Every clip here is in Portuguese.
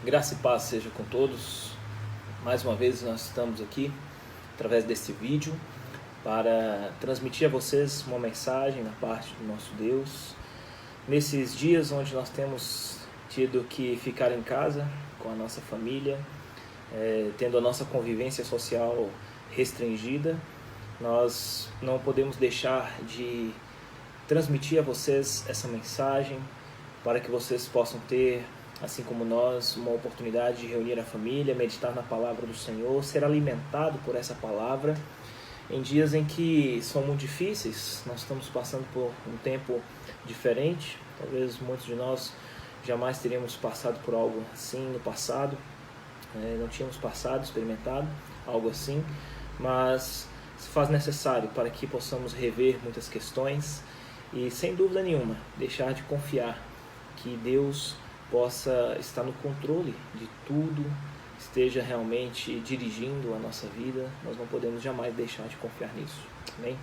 Graça e paz seja com todos. Mais uma vez nós estamos aqui através desse vídeo para transmitir a vocês uma mensagem da parte do nosso Deus. Nesses dias onde nós temos tido que ficar em casa com a nossa família, tendo a nossa convivência social restringida, nós não podemos deixar de transmitir a vocês essa mensagem para que vocês possam ter, assim como nós, uma oportunidade de reunir a família, meditar na palavra do Senhor, ser alimentado por essa palavra em dias em que são muito difíceis. Nós estamos passando por um tempo diferente. Talvez muitos de nós jamais teríamos passado por algo assim no passado, não tínhamos experimentado algo assim, mas se faz necessário para que possamos rever muitas questões e, sem dúvida nenhuma, deixar de confiar que Deus possa estar no controle de tudo, esteja realmente dirigindo a nossa vida. Nós não podemos jamais deixar de confiar nisso. Amém?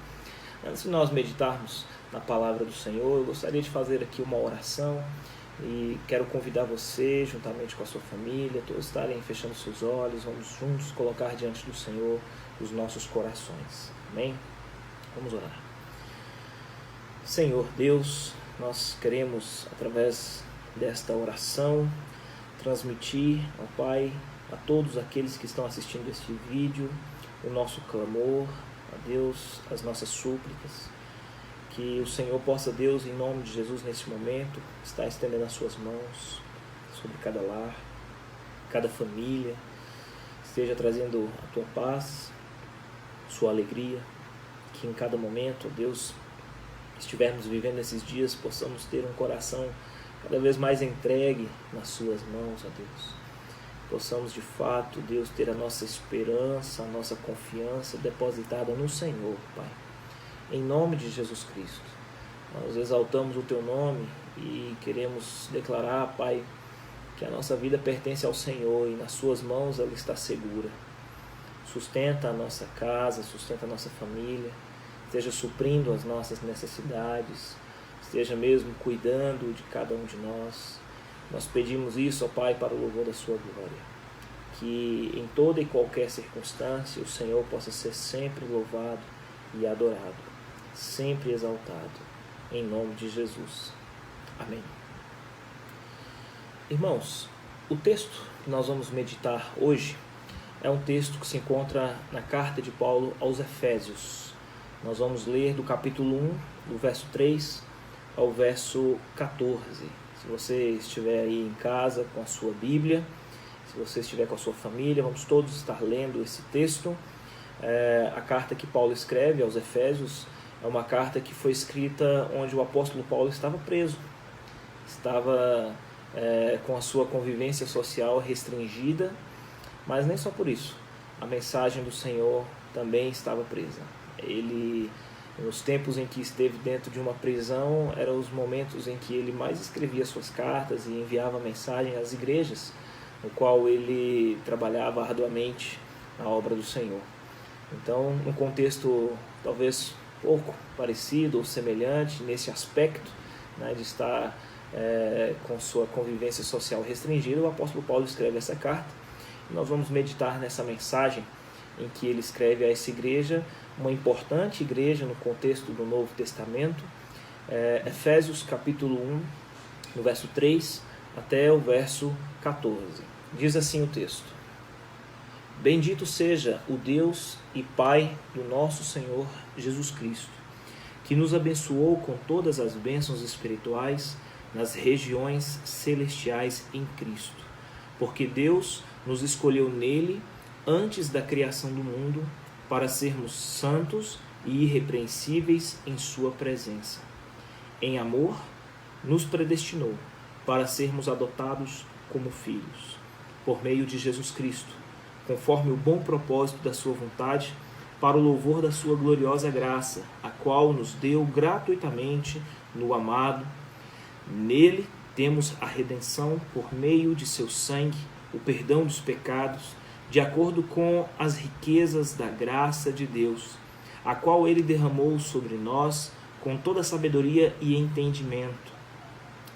Antes de nós meditarmos na palavra do Senhor, eu gostaria de fazer aqui uma oração e quero convidar você, juntamente com a sua família, todos estarem fechando seus olhos. Vamos juntos colocar diante do Senhor os nossos corações. Amém? Vamos orar. Senhor Deus, nós queremos, através desta oração, transmitir, ó Pai, a todos aqueles que estão assistindo este vídeo, o nosso clamor, a Deus, as nossas súplicas, que o Senhor possa, Deus, em nome de Jesus, nesse momento, estar estendendo as suas mãos sobre cada lar, cada família, esteja trazendo a tua paz, sua alegria, que em cada momento, ó Deus, estivermos vivendo esses dias, possamos ter um coração cada vez mais entregue nas suas mãos, ó Deus. Possamos de fato, Deus, ter a nossa esperança, a nossa confiança depositada no Senhor, Pai. Em nome de Jesus Cristo, nós exaltamos o Teu nome e queremos declarar, Pai, que a nossa vida pertence ao Senhor e nas Suas mãos ela está segura. Sustenta a nossa casa, sustenta a nossa família, esteja suprindo as nossas necessidades, esteja mesmo cuidando de cada um de nós. Nós pedimos isso, ó Pai, para o louvor da sua glória. Que em toda e qualquer circunstância o Senhor possa ser sempre louvado e adorado, sempre exaltado, em nome de Jesus. Amém. Irmãos, o texto que nós vamos meditar hoje é um texto que se encontra na carta de Paulo aos Efésios. Nós vamos ler do capítulo 1, do verso 3 ao verso 14. Se você estiver aí em casa com a sua Bíblia, se você estiver com a sua família, vamos todos estar lendo esse texto. A carta que Paulo escreve aos Efésios é uma carta que foi escrita onde o apóstolo Paulo estava preso, estava com a sua convivência social restringida, mas nem só por isso, a mensagem do Senhor também estava presa. Ele, nos tempos em que esteve dentro de uma prisão, eram os momentos em que ele mais escrevia suas cartas e enviava mensagem às igrejas, no qual ele trabalhava arduamente na obra do Senhor. Então, um contexto talvez pouco parecido ou semelhante nesse aspecto, né, de estar com sua convivência social restringida, o apóstolo Paulo escreve essa carta. E nós vamos meditar nessa mensagem em que ele escreve a essa igreja, uma importante igreja no contexto do Novo Testamento. Efésios capítulo 1, no verso 3 até o verso 14. Diz assim o texto: Bendito seja o Deus e Pai do nosso Senhor Jesus Cristo, que nos abençoou com todas as bênçãos espirituais nas regiões celestiais em Cristo, porque Deus nos escolheu nele antes da criação do mundo, para sermos santos e irrepreensíveis em sua presença. Em amor, nos predestinou para sermos adotados como filhos, por meio de Jesus Cristo, conforme o bom propósito da sua vontade, para o louvor da sua gloriosa graça, a qual nos deu gratuitamente no amado. Nele temos a redenção por meio de seu sangue, o perdão dos pecados, de acordo com as riquezas da graça de Deus, a qual ele derramou sobre nós com toda sabedoria e entendimento,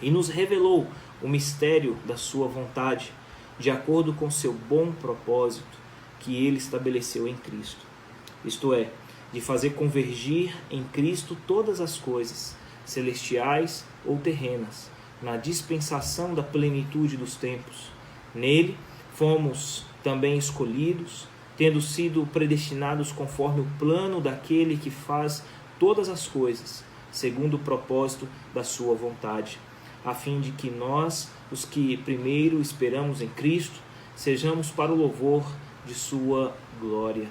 e nos revelou o mistério da sua vontade, de acordo com seu bom propósito que ele estabeleceu em Cristo. Isto é, de fazer convergir em Cristo todas as coisas, celestiais ou terrenas, na dispensação da plenitude dos tempos. Nele fomos também escolhidos, tendo sido predestinados conforme o plano daquele que faz todas as coisas, segundo o propósito da sua vontade, a fim de que nós, os que primeiro esperamos em Cristo, sejamos para o louvor de sua glória.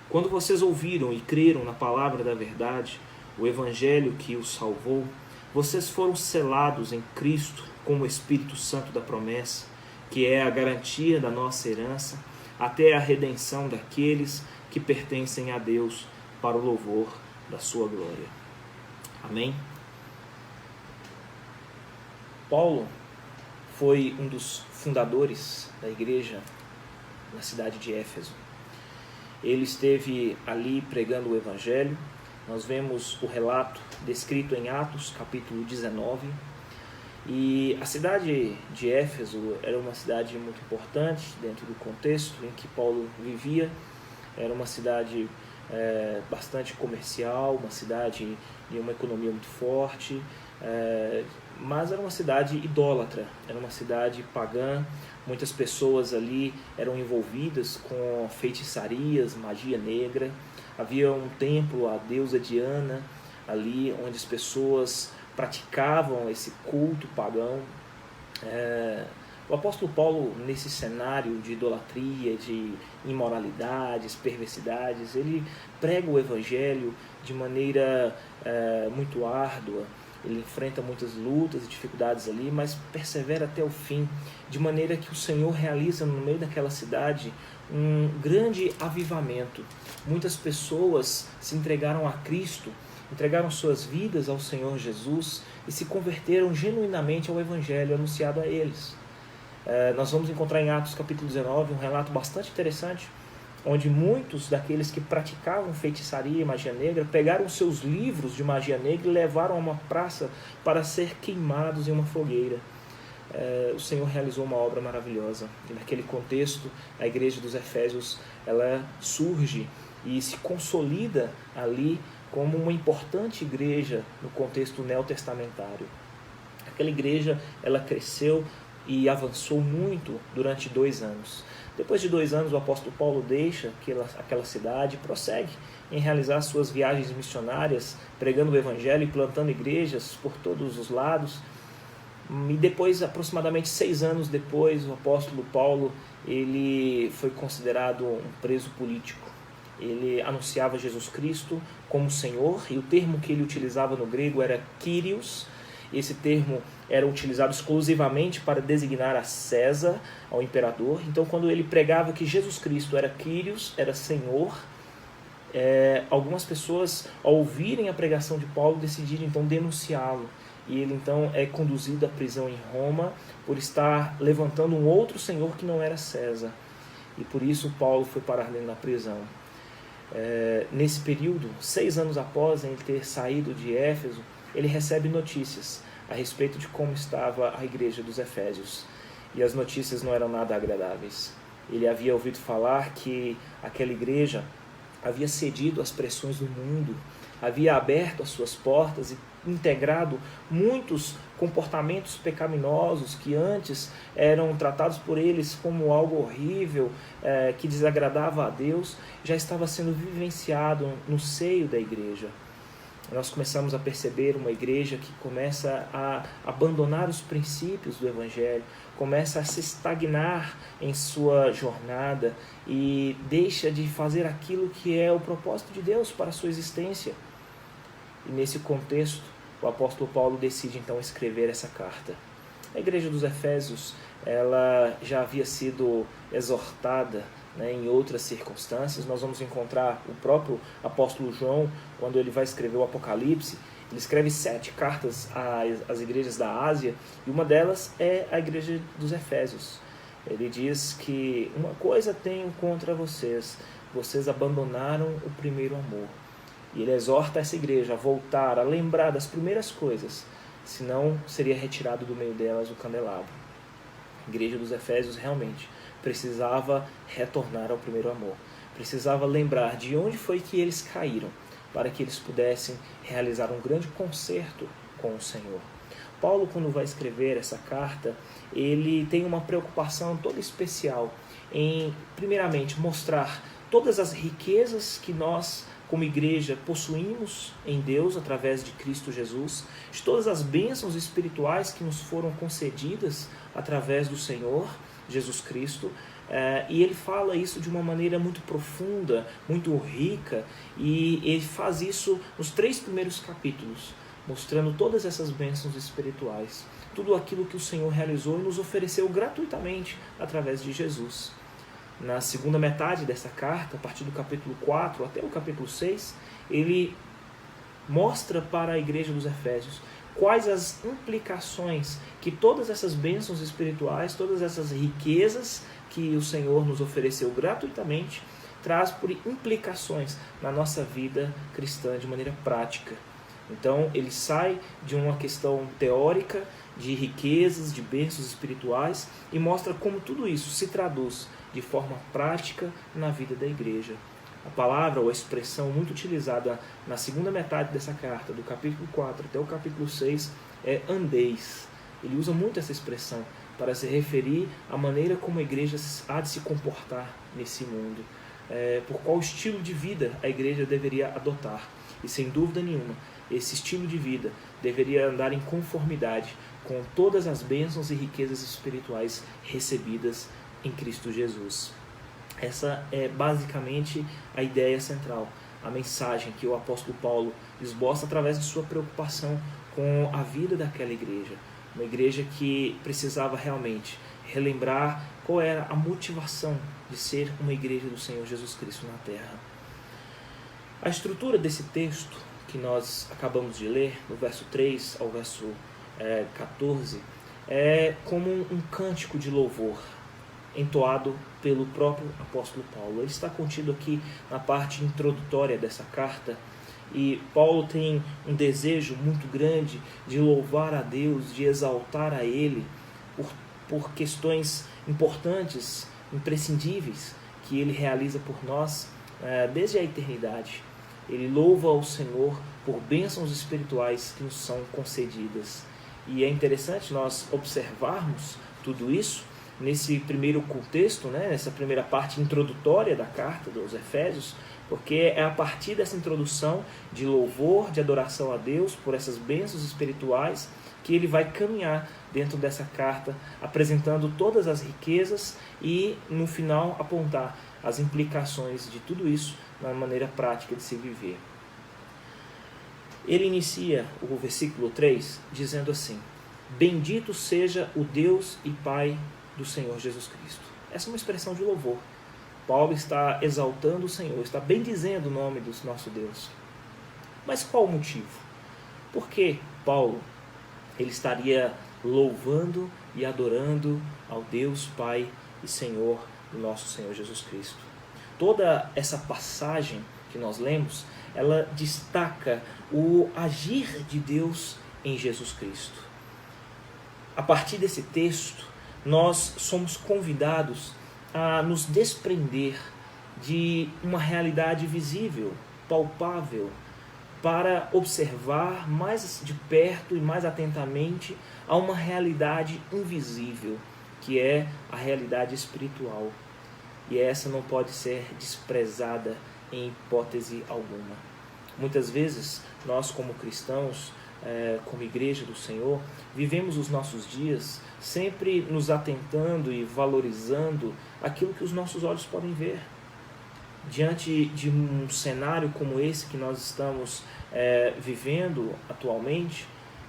Quando vocês ouviram e creram na palavra da verdade, o evangelho que os salvou, vocês foram selados em Cristo com o Espírito Santo da promessa, que é a garantia da nossa herança, até a redenção daqueles que pertencem a Deus, para o louvor da sua glória. Amém? Paulo foi um dos fundadores da igreja na cidade de Éfeso. Ele esteve ali pregando o evangelho. Nós vemos o relato descrito em Atos, capítulo 19. E a cidade de Éfeso era uma cidade muito importante dentro do contexto em que Paulo vivia. Era uma cidade bastante comercial, uma cidade de uma economia muito forte, mas era uma cidade idólatra, era uma cidade pagã. Muitas pessoas ali eram envolvidas com feitiçarias, magia negra. Havia um templo à deusa Diana ali, onde as pessoas praticavam esse culto pagão. O apóstolo Paulo, nesse cenário de idolatria, de imoralidades, perversidades, ele prega o evangelho de maneira muito árdua. Ele enfrenta muitas lutas e dificuldades ali, mas persevera até o fim, de maneira que o Senhor realiza no meio daquela cidade um grande avivamento. Muitas pessoas se entregaram a Cristo, entregaram suas vidas ao Senhor Jesus e se converteram genuinamente ao evangelho anunciado a eles. Nós vamos encontrar em Atos capítulo 19 um relato bastante interessante, onde muitos daqueles que praticavam feitiçaria e magia negra pegaram seus livros de magia negra e levaram a uma praça para ser queimados em uma fogueira. O Senhor realizou uma obra maravilhosa. E naquele contexto, a igreja dos Efésios ela surge e se consolida ali como uma importante igreja no contexto neotestamentário. Aquela igreja ela cresceu e avançou muito durante 2 anos. Depois de 2 anos, o apóstolo Paulo deixa aquela cidade e prossegue em realizar suas viagens missionárias, pregando o evangelho e plantando igrejas por todos os lados. E depois, aproximadamente 6 anos depois, o apóstolo Paulo ele foi considerado um preso político. Ele anunciava Jesus Cristo como Senhor, e o termo que ele utilizava no grego era Kyrios. Esse termo era utilizado exclusivamente para designar a César, ao imperador. Então, quando ele pregava que Jesus Cristo era Kyrios, era Senhor, algumas pessoas, ao ouvirem a pregação de Paulo, decidiram então denunciá-lo. E ele então é conduzido à prisão em Roma por estar levantando um outro senhor que não era César. E por isso Paulo foi parar ali na prisão. Nesse período, 6 anos após ele ter saído de Éfeso, ele recebe notícias a respeito de como estava a igreja dos Efésios. E as notícias não eram nada agradáveis. Ele havia ouvido falar que aquela igreja havia cedido às pressões do mundo, havia aberto as suas portas e integrado muitos comportamentos pecaminosos que antes eram tratados por eles como algo horrível, que desagradava a Deus, já estava sendo vivenciado no seio da igreja. Nós começamos a perceber uma igreja que começa a abandonar os princípios do evangelho, começa a se estagnar em sua jornada e deixa de fazer aquilo que é o propósito de Deus para a sua existência. E nesse contexto, o apóstolo Paulo decide então escrever essa carta. A igreja dos Efésios, ela já havia sido exortada, em outras circunstâncias. Nós vamos encontrar o próprio apóstolo João, quando ele vai escrever o Apocalipse, ele escreve 7 cartas às igrejas da Ásia, e uma delas é a igreja dos Efésios. Ele diz que uma coisa tenho contra vocês, vocês abandonaram o primeiro amor. E ele exorta essa igreja a voltar, a lembrar das primeiras coisas, senão seria retirado do meio delas o candelabro. A igreja dos Efésios realmente precisava retornar ao primeiro amor. Precisava lembrar de onde foi que eles caíram, para que eles pudessem realizar um grande concerto com o Senhor. Paulo, quando vai escrever essa carta, ele tem uma preocupação toda especial em, primeiramente, mostrar todas as riquezas que nós, como igreja, possuímos em Deus através de Cristo Jesus, de todas as bênçãos espirituais que nos foram concedidas através do Senhor Jesus Cristo. E ele fala isso de uma maneira muito profunda, muito rica, e ele faz isso nos 3 primeiros capítulos, mostrando todas essas bênçãos espirituais, tudo aquilo que o Senhor realizou e nos ofereceu gratuitamente através de Jesus. Na segunda metade dessa carta, a partir do capítulo 4 até o capítulo 6, ele mostra para a igreja dos Efésios quais as implicações que todas essas bênçãos espirituais, todas essas riquezas que o Senhor nos ofereceu gratuitamente, traz por implicações na nossa vida cristã de maneira prática. Então ele sai de uma questão teórica, de riquezas, de bênçãos espirituais, e mostra como tudo isso se traduz de forma prática na vida da igreja. A palavra ou a expressão muito utilizada na segunda metade dessa carta, do capítulo 4 até o capítulo 6, é andeis. Ele usa muito essa expressão para se referir à maneira como a igreja há de se comportar nesse mundo, por qual estilo de vida a igreja deveria adotar. E sem dúvida nenhuma, esse estilo de vida deveria andar em conformidade com todas as bênçãos e riquezas espirituais recebidas em Cristo Jesus. Essa é basicamente a ideia central, a mensagem que o apóstolo Paulo esboça através de sua preocupação com a vida daquela igreja. Uma igreja que precisava realmente relembrar qual era a motivação de ser uma igreja do Senhor Jesus Cristo na terra. A estrutura desse texto que nós acabamos de ler, do verso 3 ao verso 14, é como um cântico de louvor entoado pelo próprio apóstolo Paulo. Ele está contido aqui na parte introdutória dessa carta, e Paulo tem um desejo muito grande de louvar a Deus, de exaltar a Ele por questões importantes, imprescindíveis, que Ele realiza por nós desde a eternidade. Ele louva ao Senhor por bênçãos espirituais que nos são concedidas. E é interessante nós observarmos tudo isso nesse primeiro contexto, nessa primeira parte introdutória da carta dos Efésios, porque é a partir dessa introdução de louvor, de adoração a Deus por essas bênçãos espirituais que ele vai caminhar dentro dessa carta, apresentando todas as riquezas e, no final, apontar as implicações de tudo isso na maneira prática de se viver. Ele inicia o versículo 3 dizendo assim: Bendito seja o Deus e Pai do Senhor Jesus Cristo. Essa é uma expressão de louvor. Paulo está exaltando o Senhor, está bendizendo o nome do nosso Deus. Mas qual o motivo? Por que Paulo ele estaria louvando e adorando ao Deus Pai e Senhor do nosso Senhor Jesus Cristo? Toda essa passagem que nós lemos, ela destaca o agir de Deus em Jesus Cristo. A partir desse texto, nós somos convidados a nos desprender de uma realidade visível, palpável, para observar mais de perto e mais atentamente a uma realidade invisível, que é a realidade espiritual. E essa não pode ser desprezada em hipótese alguma. Muitas vezes, nós como cristãos, como igreja do Senhor, vivemos os nossos dias sempre nos atentando e valorizando aquilo que os nossos olhos podem ver. Diante de um cenário como esse que nós estamos vivendo atualmente,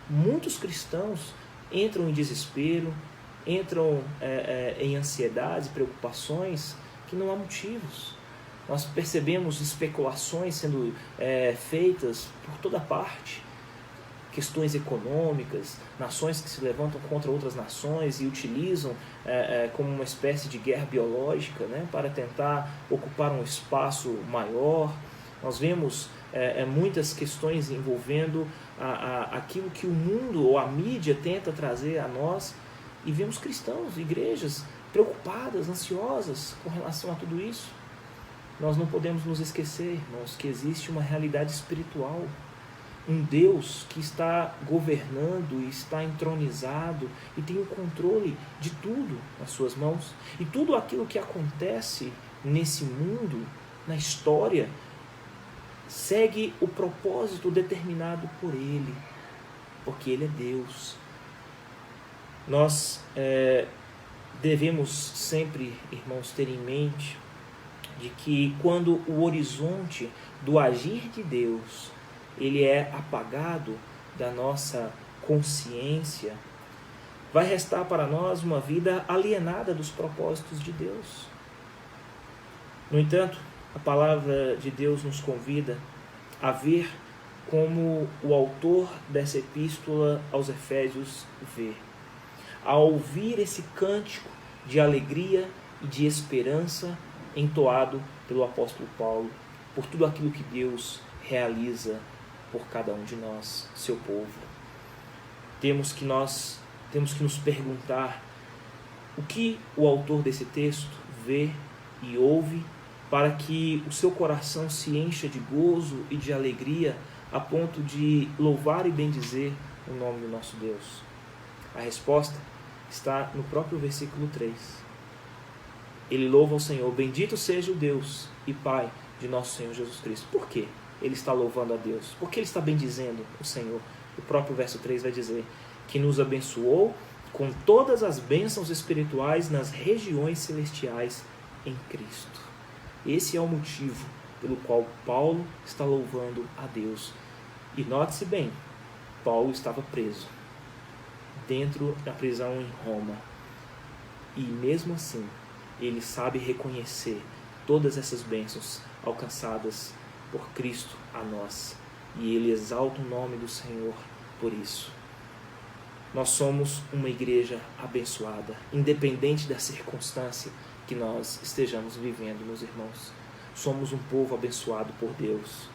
muitos cristãos entram em desespero, entram em ansiedades, preocupações que não há motivos. Nós percebemos especulações sendo feitas por toda parte, questões econômicas, nações que se levantam contra outras nações e utilizam como uma espécie de guerra biológica, para tentar ocupar um espaço maior. Nós vemos muitas questões envolvendo aquilo que o mundo ou a mídia tenta trazer a nós E vemos cristãos, igrejas preocupadas, ansiosas com relação a tudo isso. Nós não podemos nos esquecer, irmãos, que existe uma realidade espiritual. Um Deus que está governando e está entronizado e tem o controle de tudo nas suas mãos. E tudo aquilo que acontece nesse mundo, na história, segue o propósito determinado por Ele, porque Ele é Deus. Nós devemos sempre, irmãos, ter em mente de que quando o horizonte do agir de Deus ele é apagado da nossa consciência, vai restar para nós uma vida alienada dos propósitos de Deus. No entanto, a palavra de Deus nos convida a ver como o autor dessa epístola aos Efésios vê. A ouvir esse cântico de alegria e de esperança entoado pelo apóstolo Paulo, por tudo aquilo que Deus realiza por cada um de nós, seu povo. Temos que nos perguntar o que o autor desse texto vê e ouve para que o seu coração se encha de gozo e de alegria a ponto de louvar e bendizer o nome do nosso Deus. A resposta está no próprio versículo 3. Ele louva ao Senhor: bendito seja o Deus e Pai de nosso Senhor Jesus Cristo. Por quê? Ele está louvando a Deus. Porque ele está bendizendo o Senhor. O próprio verso 3 vai dizer que nos abençoou com todas as bênçãos espirituais nas regiões celestiais em Cristo. Esse é o motivo pelo qual Paulo está louvando a Deus. E note-se bem, Paulo estava preso dentro da prisão em Roma. E mesmo assim, ele sabe reconhecer todas essas bênçãos alcançadas por Cristo a nós. E ele exalta o nome do Senhor por isso. Nós somos uma igreja abençoada, independente da circunstância que nós estejamos vivendo, meus irmãos. Somos um povo abençoado por Deus.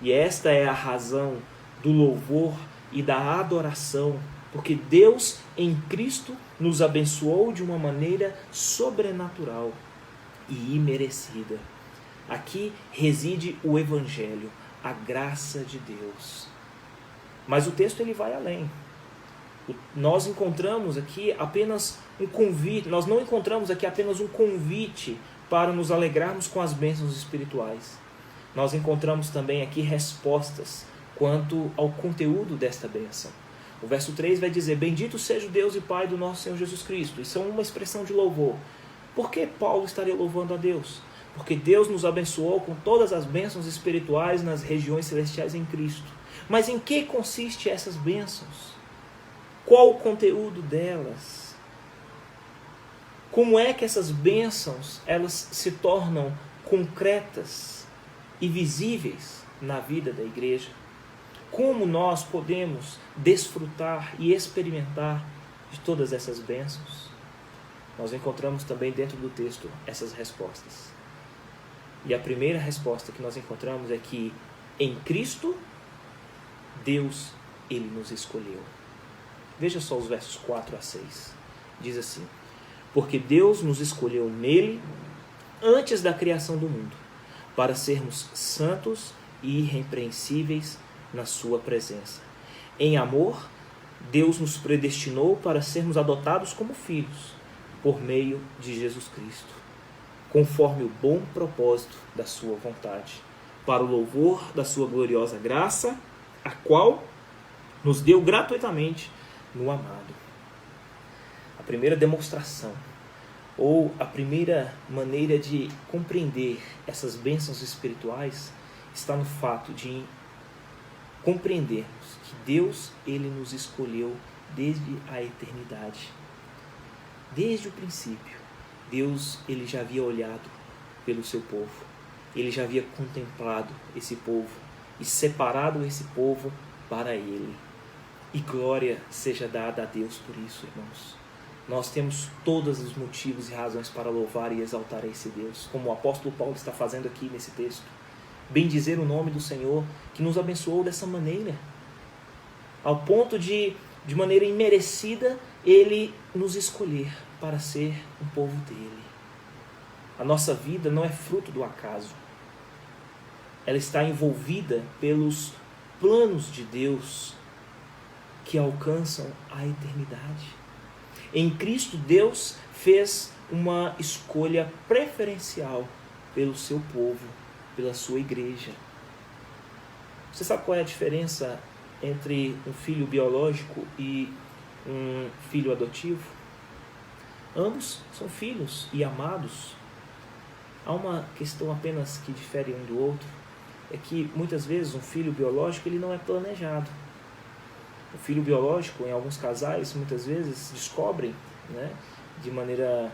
E esta é a razão do louvor e da adoração, porque Deus em Cristo nos abençoou de uma maneira sobrenatural e imerecida. Aqui reside o Evangelho, a graça de Deus. Mas o texto ele vai além. Nós encontramos aqui apenas um convite, nós não encontramos aqui apenas um convite para nos alegrarmos com as bênçãos espirituais. Nós encontramos também aqui respostas quanto ao conteúdo desta bênção. O verso 3 vai dizer: bendito seja o Deus e Pai do nosso Senhor Jesus Cristo. Isso é uma expressão de louvor. Por que Paulo estaria louvando a Deus? Porque Deus nos abençoou com todas as bênçãos espirituais nas regiões celestiais em Cristo. Mas em que consistem essas bênçãos? Qual o conteúdo delas? Como é que essas bênçãos elas se tornam concretas e visíveis na vida da igreja? Como nós podemos desfrutar e experimentar de todas essas bênçãos? Nós encontramos também dentro do texto essas respostas. E a primeira resposta que nós encontramos é que em Cristo, Deus, Ele nos escolheu. Veja só os versos 4 a 6. Diz assim: porque Deus nos escolheu nele antes da criação do mundo, para sermos santos e irrepreensíveis na sua presença. Em amor, Deus nos predestinou para sermos adotados como filhos, por meio de Jesus Cristo, conforme o bom propósito da sua vontade, para o louvor da sua gloriosa graça, a qual nos deu gratuitamente no amado. A primeira demonstração, ou a primeira maneira de compreender essas bênçãos espirituais, está no fato de compreendermos que Deus, Ele nos escolheu desde a eternidade. Desde o princípio, Deus, Ele já havia olhado pelo seu povo. Ele já havia contemplado esse povo e separado esse povo para Ele. E glória seja dada a Deus por isso, irmãos. Nós temos todos os motivos e razões para louvar e exaltar a esse Deus, como o apóstolo Paulo está fazendo aqui nesse texto. Bendizer o nome do Senhor, que nos abençoou dessa maneira, ao ponto de maneira imerecida, Ele nos escolher para ser um povo dele. A nossa vida não é fruto do acaso. Ela está envolvida pelos planos de Deus que alcançam a eternidade. Em Cristo, Deus fez uma escolha preferencial pelo seu povo, pela sua igreja. Você sabe qual é a diferença entre um filho biológico e um filho adotivo? Ambos são filhos e amados. Há uma questão apenas que difere um do outro, é que muitas vezes um filho biológico ele não é planejado. O filho biológico, em alguns casais, muitas vezes descobrem, né, de maneira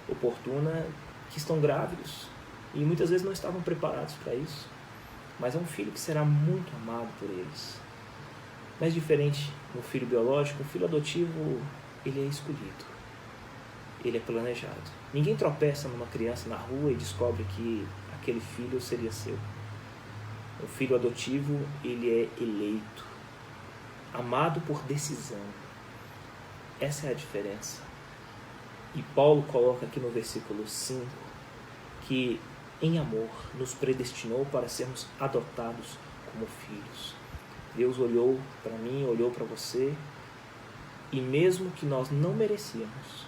oportuna que estão grávidos e muitas vezes não estavam preparados para isso. Mas é um filho que será muito amado por eles. Mas diferente do filho biológico, o filho adotivo ele é escolhido, ele é planejado. Ninguém tropeça numa criança na rua e descobre que aquele filho seria seu. O filho adotivo ele é eleito, amado por decisão. Essa é a diferença. E Paulo coloca aqui no versículo 5 que em amor nos predestinou para sermos adotados como filhos. Deus olhou para mim, olhou para você, e mesmo que nós não merecíamos,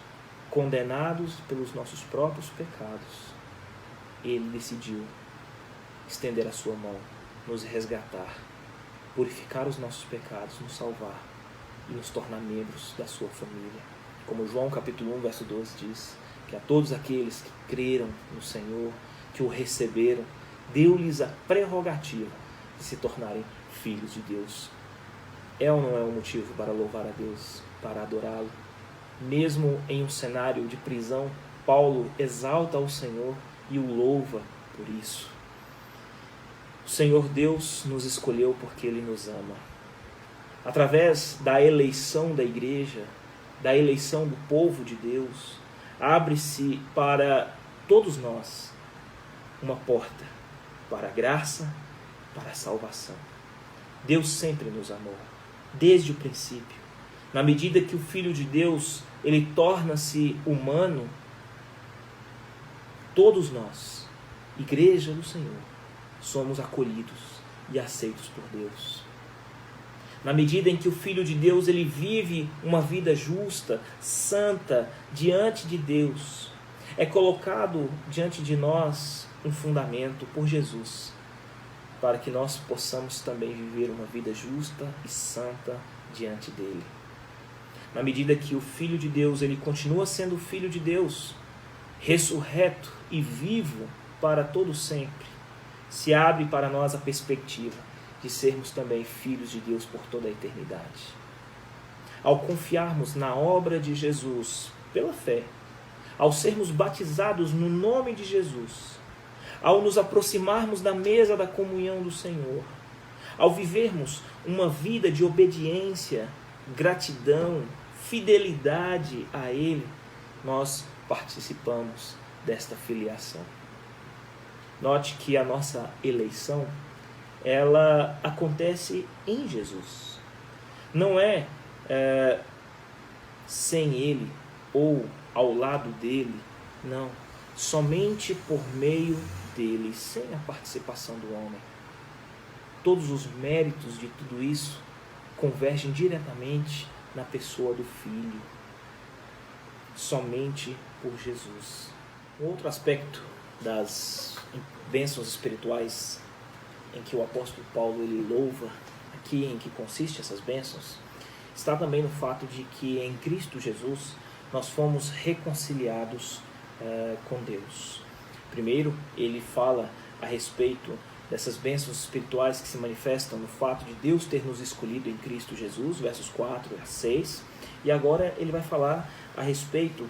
condenados pelos nossos próprios pecados, Ele decidiu estender a sua mão, nos resgatar, purificar os nossos pecados, nos salvar e nos tornar membros da sua família. Como João capítulo 1, verso 12 diz, que a todos aqueles que creram no Senhor, que o receberam, deu-lhes a prerrogativa de se tornarem filhos de Deus. É ou não é um motivo para louvar a Deus, para adorá-lo? Mesmo em um cenário de prisão, Paulo exalta ao Senhor e o louva por isso. O Senhor Deus nos escolheu porque Ele nos ama. Através da eleição da igreja, da eleição do povo de Deus, abre-se para todos nós uma porta para a graça, para a salvação. Deus sempre nos amou, desde o princípio. Na medida que o Filho de Deus, ele torna-se humano, todos nós, igreja do Senhor, somos acolhidos e aceitos por Deus. Na medida em que o Filho de Deus, ele vive uma vida justa, santa, diante de Deus, é colocado diante de nós um fundamento por Jesus, para que nós possamos também viver uma vida justa e santa diante dele. Na medida que o Filho de Deus, ele continua sendo o Filho de Deus, ressurreto e vivo para todo sempre, se abre para nós a perspectiva de sermos também filhos de Deus por toda a eternidade. Ao confiarmos na obra de Jesus pela fé, ao sermos batizados no nome de Jesus, ao nos aproximarmos da mesa da comunhão do Senhor, ao vivermos uma vida de obediência, gratidão, fidelidade a Ele, nós participamos desta filiação. Note que a nossa eleição, ela acontece em Jesus. Não é sem Ele ou ao lado dele, não. Somente por meio dele, sem a participação do homem. Todos os méritos de tudo isso convergem diretamente na pessoa do Filho. Somente por Jesus. Outro aspecto das bênçãos espirituais em que o apóstolo Paulo ele louva, aqui em que consiste essas bênçãos, está também no fato de que em Cristo Jesus nós fomos reconciliados com Deus. Primeiro, ele fala a respeito dessas bênçãos espirituais que se manifestam no fato de Deus ter nos escolhido em Cristo Jesus, versos 4 a 6, e agora ele vai falar a respeito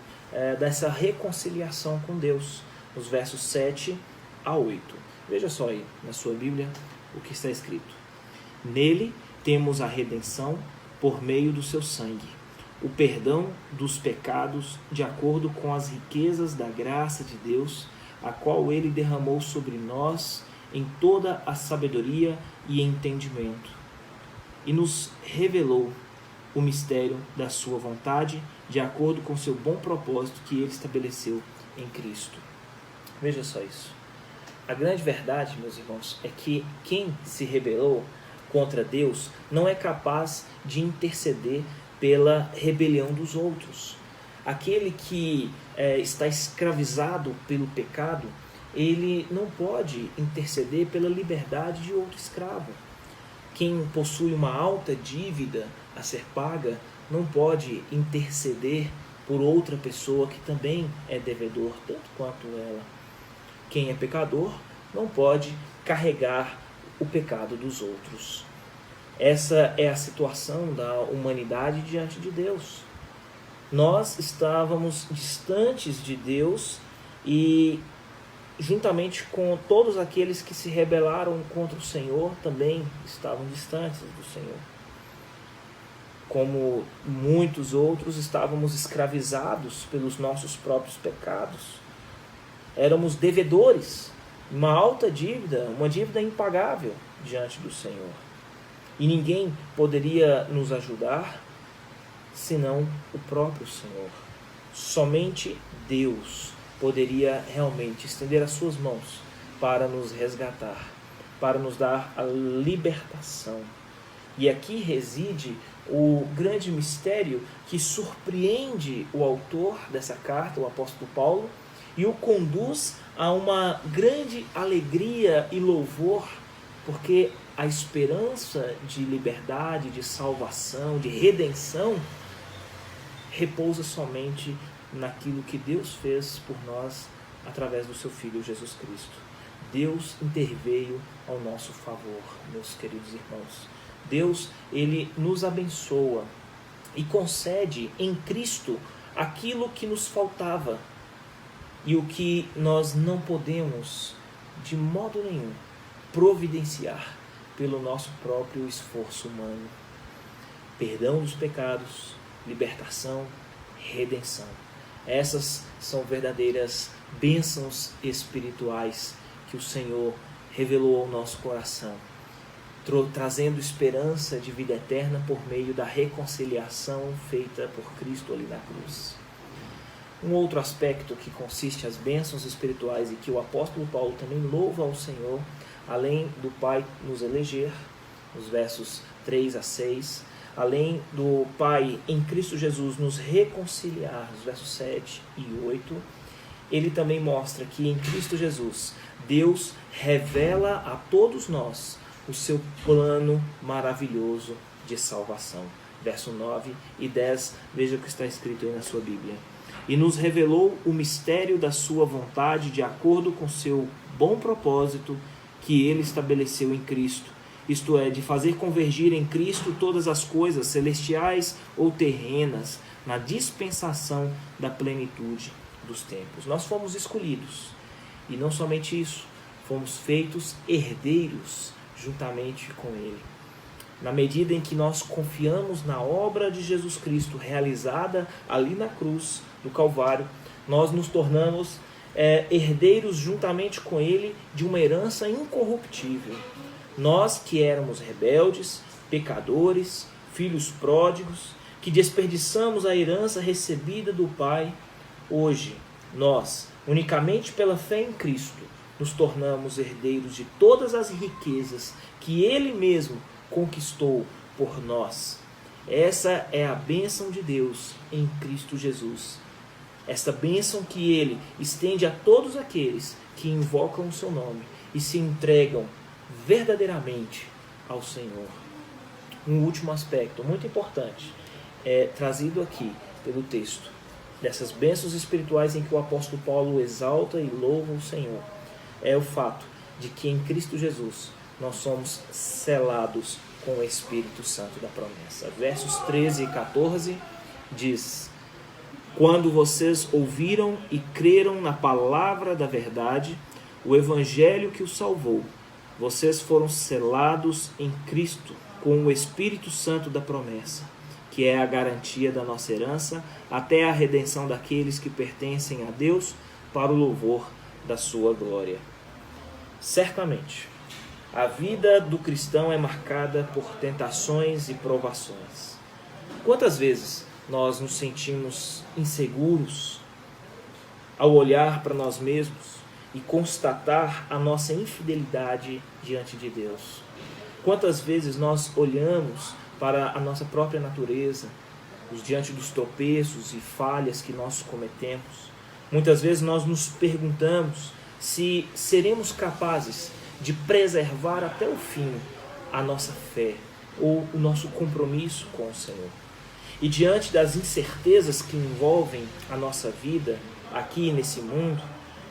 dessa reconciliação com Deus, nos versos 7 a 8. Veja só aí na sua Bíblia o que está escrito. Nele temos a redenção por meio do seu sangue, o perdão dos pecados de acordo com as riquezas da graça de Deus, a qual ele derramou sobre nós em toda a sabedoria e entendimento, e nos revelou o mistério da sua vontade, de acordo com o seu bom propósito que ele estabeleceu em Cristo. Veja só isso. A grande verdade, meus irmãos, é que quem se rebelou contra Deus não é capaz de interceder pela rebelião dos outros. Aquele que está escravizado pelo pecado, ele não pode interceder pela liberdade de outro escravo. Quem possui uma alta dívida a ser paga não pode interceder por outra pessoa que também é devedor, tanto quanto ela. Quem é pecador não pode carregar o pecado dos outros. Essa é a situação da humanidade diante de Deus. Nós estávamos distantes de Deus e, juntamente com todos aqueles que se rebelaram contra o Senhor, também estavam distantes do Senhor. Como muitos outros, estávamos escravizados pelos nossos próprios pecados. Éramos devedores, uma alta dívida, uma dívida impagável diante do Senhor. E ninguém poderia nos ajudar senão o próprio Senhor. Somente Deus poderia realmente estender as suas mãos para nos resgatar, para nos dar a libertação. E aqui reside o grande mistério que surpreende o autor dessa carta, o apóstolo Paulo, e o conduz a uma grande alegria e louvor, porque a esperança de liberdade, de salvação, de redenção, repousa somente naquilo que Deus fez por nós através do seu Filho Jesus Cristo. Deus interveio ao nosso favor, meus queridos irmãos. Deus, ele nos abençoa e concede em Cristo aquilo que nos faltava e o que nós não podemos, de modo nenhum, providenciar pelo nosso próprio esforço humano. Perdão dos pecados, libertação, redenção. Essas são verdadeiras bênçãos espirituais que o Senhor revelou ao nosso coração, trazendo esperança de vida eterna por meio da reconciliação feita por Cristo ali na cruz. Um outro aspecto que consiste as bênçãos espirituais e que o apóstolo Paulo também louva ao Senhor, além do Pai nos eleger, nos versos 3 a 6, além do Pai em Cristo Jesus nos reconciliar, nos versos 7 e 8, ele também mostra que em Cristo Jesus Deus revela a todos nós o seu plano maravilhoso de salvação. Verso 9 e 10, veja o que está escrito aí na sua Bíblia. E nos revelou o mistério da sua vontade de acordo com seu bom propósito que ele estabeleceu em Cristo, isto é, de fazer convergir em Cristo todas as coisas celestiais ou terrenas na dispensação da plenitude dos tempos. Nós fomos escolhidos e não somente isso, fomos feitos herdeiros juntamente com ele. Na medida em que nós confiamos na obra de Jesus Cristo realizada ali na cruz do Calvário, nós nos tornamos herdeiros juntamente com ele de uma herança incorruptível. Nós que éramos rebeldes, pecadores, filhos pródigos, que desperdiçamos a herança recebida do Pai, hoje nós, unicamente pela fé em Cristo, nos tornamos herdeiros de todas as riquezas que ele mesmo conquistou por nós. Essa é a bênção de Deus em Cristo Jesus. Esta bênção que ele estende a todos aqueles que invocam o seu nome e se entregam verdadeiramente ao Senhor. Um último aspecto muito importante trazido aqui pelo texto, dessas bênçãos espirituais em que o apóstolo Paulo exalta e louva o Senhor, é o fato de que em Cristo Jesus nós somos selados com o Espírito Santo da promessa. Versos 13 e 14 diz: quando vocês ouviram e creram na palavra da verdade, o evangelho que os salvou, vocês foram selados em Cristo com o Espírito Santo da promessa, que é a garantia da nossa herança até a redenção daqueles que pertencem a Deus para o louvor da sua glória. Certamente, a vida do cristão é marcada por tentações e provações. Quantas vezes nós nos sentimos inseguros ao olhar para nós mesmos e constatar a nossa infidelidade diante de Deus? Quantas vezes nós olhamos para a nossa própria natureza, diante dos tropeços e falhas que nós cometemos? Muitas vezes nós nos perguntamos se seremos capazes de preservar até o fim a nossa fé ou o nosso compromisso com o Senhor. E diante das incertezas que envolvem a nossa vida aqui nesse mundo,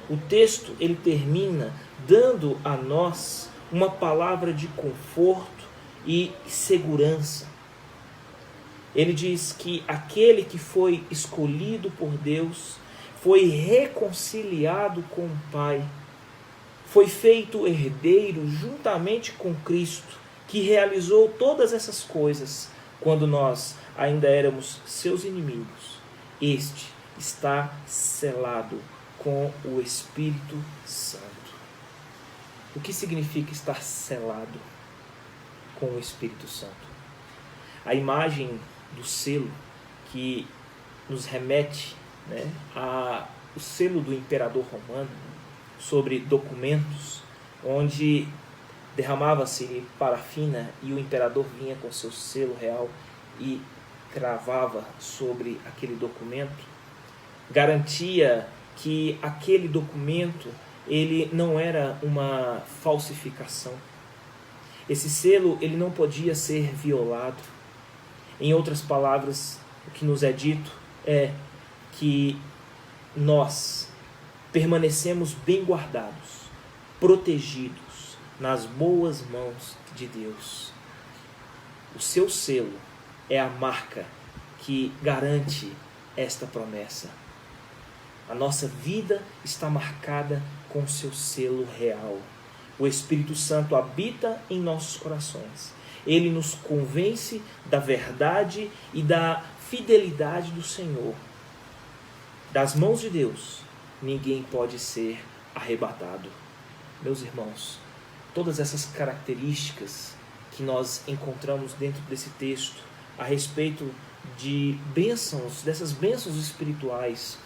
o texto ele termina dando a nós uma palavra de conforto e segurança. Ele diz que aquele que foi escolhido por Deus foi reconciliado com o Pai, foi feito herdeiro juntamente com Cristo, que realizou todas essas coisas quando nós ainda éramos seus inimigos. Este está selado com o Espírito Santo. O que significa estar selado com o Espírito Santo? A imagem do selo que nos remete, ao selo do imperador romano sobre documentos, onde derramava-se parafina e o imperador vinha com seu selo real e cravava sobre aquele documento, garantia que aquele documento ele não era uma falsificação. Esse selo ele não podia ser violado. Em outras palavras, o que nos é dito é que nós permanecemos bem guardados, protegidos nas boas mãos de Deus. O seu selo é a marca que garante esta promessa. A nossa vida está marcada com o seu selo real. O Espírito Santo habita em nossos corações. Ele nos convence da verdade e da fidelidade do Senhor. Das mãos de Deus, ninguém pode ser arrebatado. Meus irmãos, todas essas características que nós encontramos dentro desse texto a respeito de bênçãos, dessas bênçãos espirituais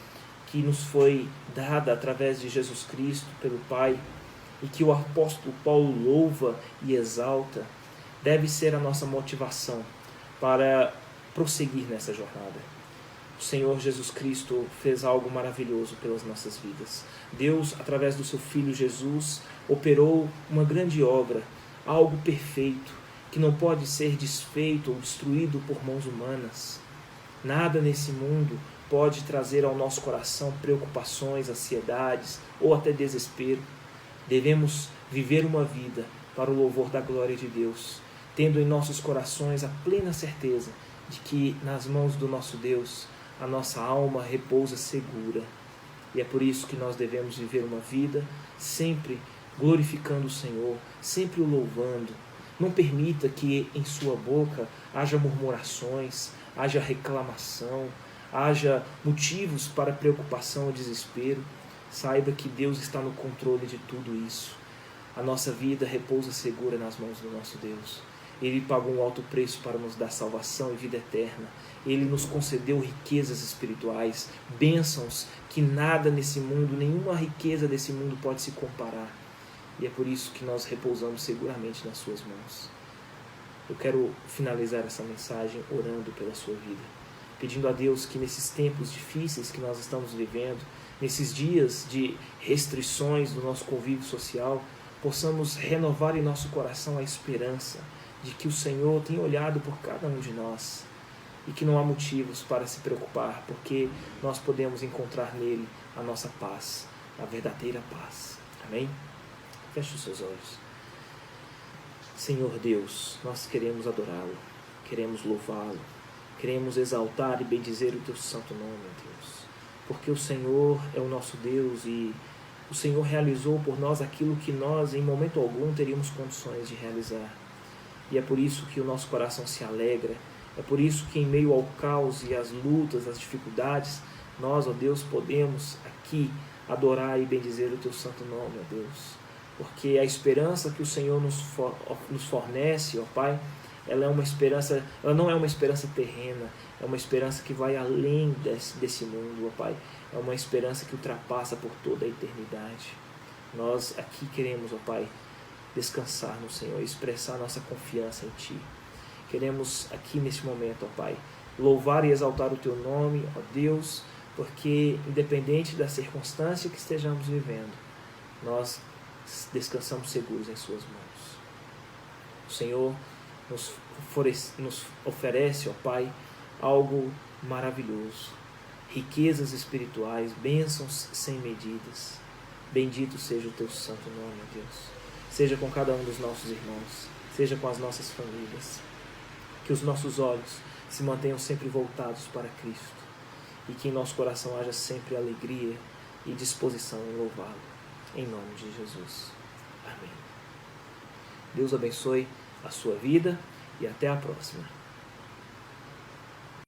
que nos foi dada através de Jesus Cristo pelo Pai e que o apóstolo Paulo louva e exalta, deve ser a nossa motivação para prosseguir nessa jornada. O Senhor Jesus Cristo fez algo maravilhoso pelas nossas vidas. Deus, através do seu Filho Jesus, operou uma grande obra, algo perfeito, que não pode ser desfeito ou destruído por mãos humanas. Nada nesse mundo pode trazer ao nosso coração preocupações, ansiedades ou até desespero. Devemos viver uma vida para o louvor da glória de Deus, tendo em nossos corações a plena certeza de que nas mãos do nosso Deus a nossa alma repousa segura. E é por isso que nós devemos viver uma vida sempre glorificando o Senhor, sempre o louvando. Não permita que em sua boca haja murmurações, haja reclamação, haja motivos para preocupação ou desespero. Saiba que Deus está no controle de tudo isso. A nossa vida repousa segura nas mãos do nosso Deus. Ele pagou um alto preço para nos dar salvação e vida eterna. Ele nos concedeu riquezas espirituais, bênçãos que nada nesse mundo, nenhuma riqueza desse mundo pode se comparar. E é por isso que nós repousamos seguramente nas suas mãos. Eu quero finalizar essa mensagem orando pela sua vida, pedindo a Deus que nesses tempos difíceis que nós estamos vivendo, nesses dias de restrições do nosso convívio social, possamos renovar em nosso coração a esperança de que o Senhor tem olhado por cada um de nós e que não há motivos para se preocupar, porque nós podemos encontrar nele a nossa paz, a verdadeira paz. Amém? Feche os seus olhos. Senhor Deus, nós queremos adorá-lo, queremos louvá-lo, queremos exaltar e bendizer o teu santo nome, Deus, porque o Senhor é o nosso Deus e o Senhor realizou por nós aquilo que nós em momento algum teríamos condições de realizar. E é por isso que o nosso coração se alegra, é por isso que em meio ao caos e às lutas, às dificuldades, nós, ó Deus, podemos aqui adorar e bendizer o teu santo nome, ó Deus. Porque a esperança que o Senhor nos fornece, ó Pai, ela é uma esperança, ela não é uma esperança terrena, é uma esperança que vai além desse mundo, ó Pai. É uma esperança que ultrapassa por toda a eternidade. Nós aqui queremos, ó Pai, descansar no Senhor, expressar nossa confiança em Ti. Queremos aqui nesse momento, ó Pai, louvar e exaltar o Teu nome, ó Deus, porque independente da circunstância que estejamos vivendo, nós descansamos seguros em Suas mãos. O Senhor nos oferece, ó Pai, algo maravilhoso, riquezas espirituais, bênçãos sem medidas. Bendito seja o Teu santo nome, ó Deus. Seja com cada um dos nossos irmãos, seja com as nossas famílias. Que os nossos olhos se mantenham sempre voltados para Cristo e que em nosso coração haja sempre alegria e disposição em louvá-lo. Em nome de Jesus. Amém. Deus abençoe a sua vida e até a próxima.